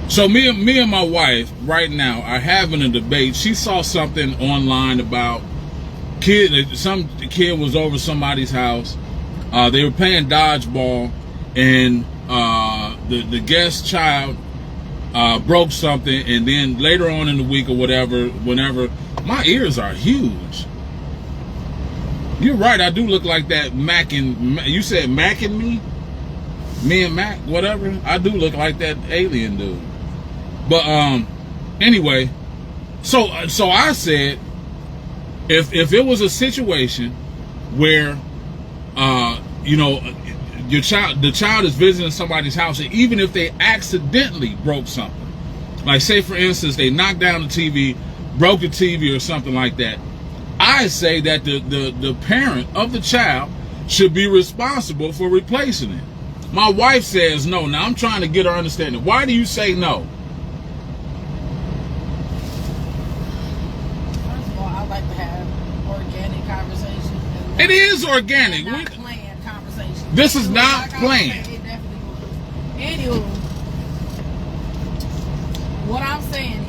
So me and my wife right now are having a debate. She saw something online about some kid was over somebody's house. They were playing dodgeball, and the guest child broke something, and then later on in the week or whatever, whenever, my ears are huge. You're right, I do look like that Mac and you said Mac and me and Mac, whatever. I do look like that alien dude. But anyway, so I said, if it was a situation where the child is visiting somebody's house, and even if they accidentally broke something, like say for instance they knocked down the TV, broke the TV or something like that, I say that the parent of the child should be responsible for replacing it. My wife says no. Now I'm trying to get her understanding. Why do you say no? It is organic. Not planned conversation. This is not planned. It definitely was. Anywho, what I'm saying is,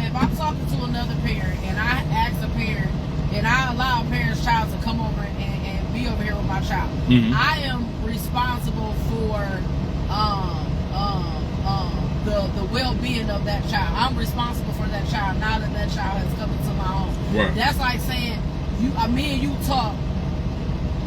if I'm talking to another parent and I ask a parent and I allow a parent's child to come over and be over here with my child, I am responsible for the well-being of that child. I'm responsible for that child now that that child has come into my home. Right. That's like saying, me and you talk,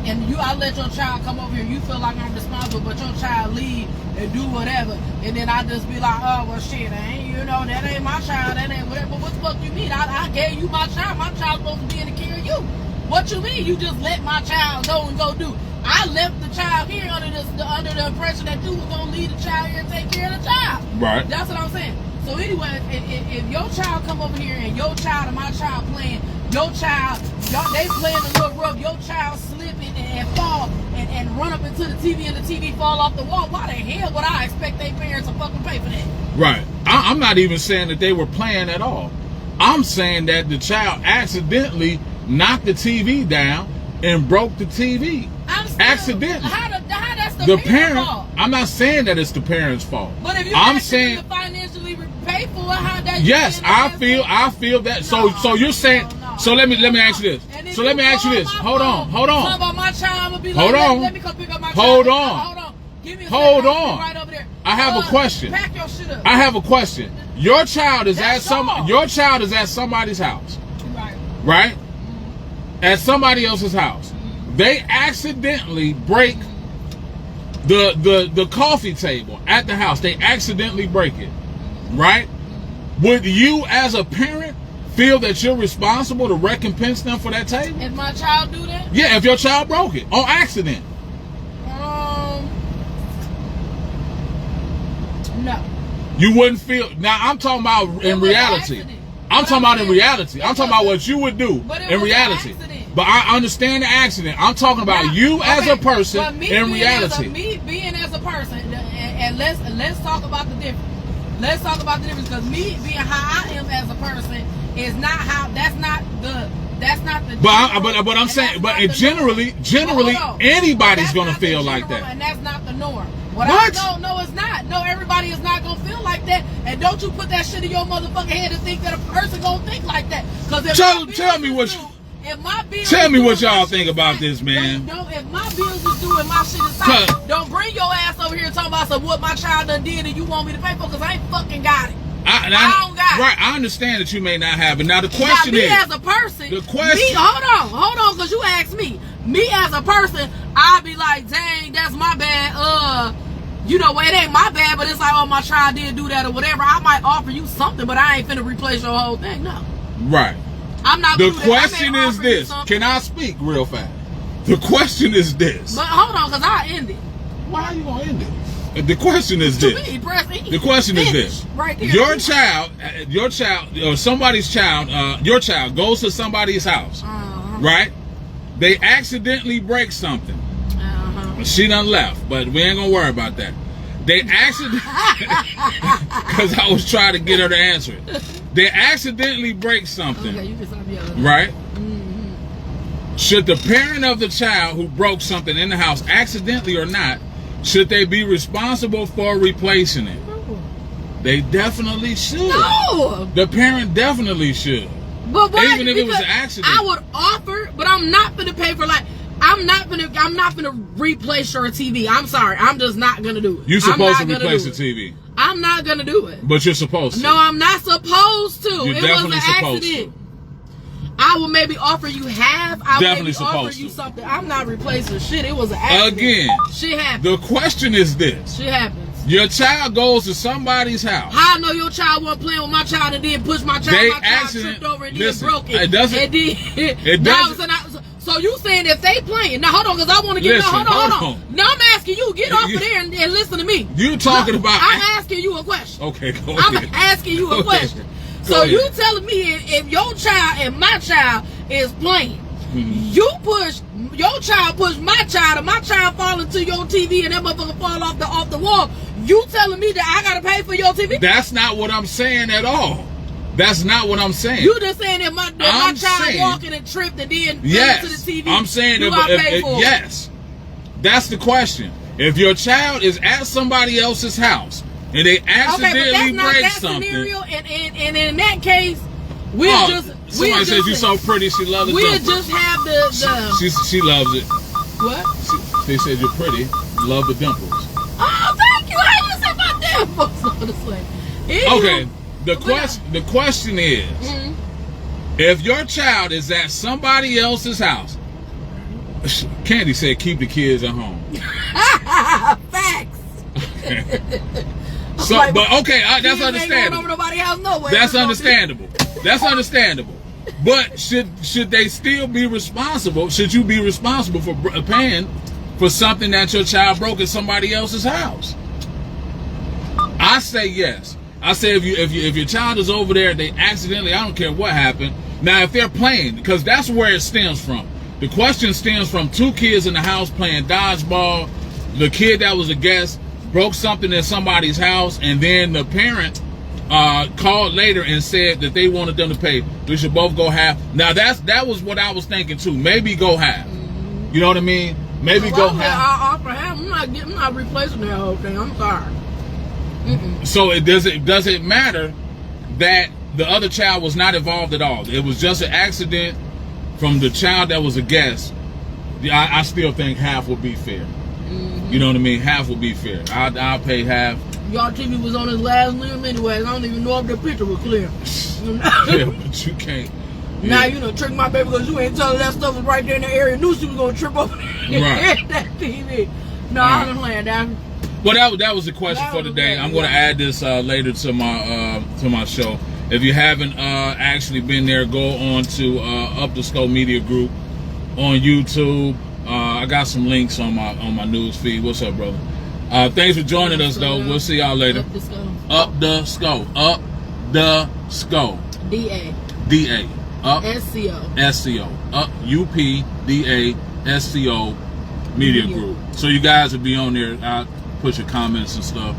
and I let your child come over here. You feel like I'm responsible, but your child leave and do whatever, and then I just be like, oh well, shit, that ain't my child, that ain't whatever. But what the fuck you mean? I gave you my child. My child's supposed to be in the care of you. What you mean? You just let my child go and go do? I left the child here under the impression that you was gonna leave the child here and take care of the child. Right. That's what I'm saying. So anyway, if your child come over here and your child and my child playing. Your child, they playing a little rough. Your child slipping and fall and run up into the TV and the TV fall off the wall. Why the hell would I expect their parents to fucking pay for that? Right. I'm not even saying that they were playing at all. I'm saying that the child accidentally knocked the TV down and broke the TV. Accidentally. How that's the parent's fault? I'm not saying that it's the parent's fault. But if you're saying to financially pay for it, how that? Yes, I feel that. No, so you're saying. No. So let me ask you this. So let me ask you this. Hold on. Hold on. About my child, I'm gonna be like, let me come pick up my child. Hold on. Give me a second. Right over there. I have a question. Pack your shit up. I have a question. Your child is at somebody's house. Right? At somebody else's house. They accidentally break the coffee table at the house. They accidentally break it. Right? Would you as a parent feel that you're responsible to recompense them for that table? If my child do that? Yeah, if your child broke it on accident. No. You wouldn't feel. Now I'm talking about in reality. I'm talking about in reality. I'm talking about what you would do in reality. But I understand the accident. I'm talking about you as a person in reality. Me being as a person, and let's talk about the difference. Let's talk about the difference, because me being how I am as a person is not how. That's not the. But I'm saying, but generally, anybody's gonna feel like that. And that's not the norm. No, it's not. No, everybody is not gonna feel like that. And don't you put that shit in your motherfucking head and think that a person gonna think like that. Because tell me what y'all think about this, man. If my bills is due and my shit is tight, don't bring your ass over here talking about what my child done did and you want me to pay for, because I ain't fucking got it. I don't got it. Right, I understand that you may not have it. Now the question is, as a person, hold on, because you asked me. Me as a person, I'd be like, dang, that's my bad. It ain't my bad, but it's like, oh, my child did do that or whatever. I might offer you something, but I ain't finna replace your whole thing. No. Right. I'm not. The question is this. Can I speak real fast? The question is this. But hold on, because I end it. Why are you gonna end it? The question is this. The question is this. Right there. Your child, or somebody's child, your child goes to somebody's house, right? They accidentally break something. She done left, but we ain't gonna worry about that. They accidentally, because I was trying to get her to answer it. They accidentally break something, right? Should the parent of the child who broke something in the house, accidentally or not, should they be responsible for replacing it? They definitely should. No. The parent definitely should. But why? Even if it was an accident. I would offer, but I'm not gonna pay for like. I'm not gonna replace your TV. I'm sorry. I'm just not gonna do it. You're supposed to replace the TV. I'm not gonna do it. But you're supposed to. No, I'm not supposed to. You're it definitely was an supposed accident. to. I will maybe offer you half. I will Definitely maybe supposed offer you to. something. I'm not replacing shit. It was an accident. Again. Shit happens. The question is this. Shit happens. Your child goes to somebody's house. How I know your child wasn't playing with my child and then pushed my child? My child tripped over and then broke it. It doesn't. It doesn't. So you saying if they playing now? Hold on, because I want to get. Listen, hold on. Now I'm asking you. Get off of there and listen to me. You talking about? I'm asking you a question. Okay, go ahead. I'm asking you a question. So you telling me if your child and my child is playing, your child push my child and my child fall into your TV and that motherfucker fall off the wall. You telling me that I gotta pay for your TV? That's not what I'm saying at all. That's not what I'm saying. You just saying that my child walking and tripped and then fell into the TV. I'm saying yes. That's the question. If your child is at somebody else's house and they accidentally break something, scenario, and in that case, somebody says you're so pretty. She loves it. We'll just have the she loves it. What? They said you're pretty. Love the dimples. Oh, thank you. How you say my dimples? Okay. The question is, if your child is at somebody else's house, Candy said keep the kids at home. Facts. So, but okay, that's understandable. That's understandable. That's understandable. But should they still be responsible? Should you be responsible for paying for something that your child broke at somebody else's house? I say yes. I say if your child is over there, they accidentally, I don't care what happened. Now, if they're playing, because that's where it stems from. The question stems from two kids in the house playing dodgeball. The kid that was a guest broke something in somebody's house, and then the parent called later and said that they wanted them to pay. We should both go half. Now that was what I was thinking too. Maybe go half. You know what I mean? Maybe go half. I'll offer half. I'm not replacing that whole thing. I'm sorry. So does it matter that the other child was not involved at all? It was just an accident from the child that was a guest. I still think half would be fair. You know what I mean? Half would be fair. I'll pay half. Y'all TV was on his last limb anyways. I don't even know if the picture was clear. Yeah, but you can't. Now you done tricked my baby because you ain't telling that stuff was right there in the area. Knew she was gonna trip over that TV. No, I don't playing that. Well, that was the question for today. I'm going to add this later to my show. If you haven't actually been there, go on to Up the Scope Media Group on YouTube. I got some links on my news feed. What's up, brother? Thanks for joining us, though. We'll see y'all later. Up the Scope. Up the Scope. D-A. Up. S-C-O. S-C-O. Up. U-P-D-A-S-C-O Media Group. So you guys will be on there. Put your comments and stuff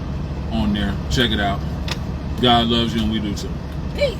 on there. Check it out. God loves you and we do too. Peace.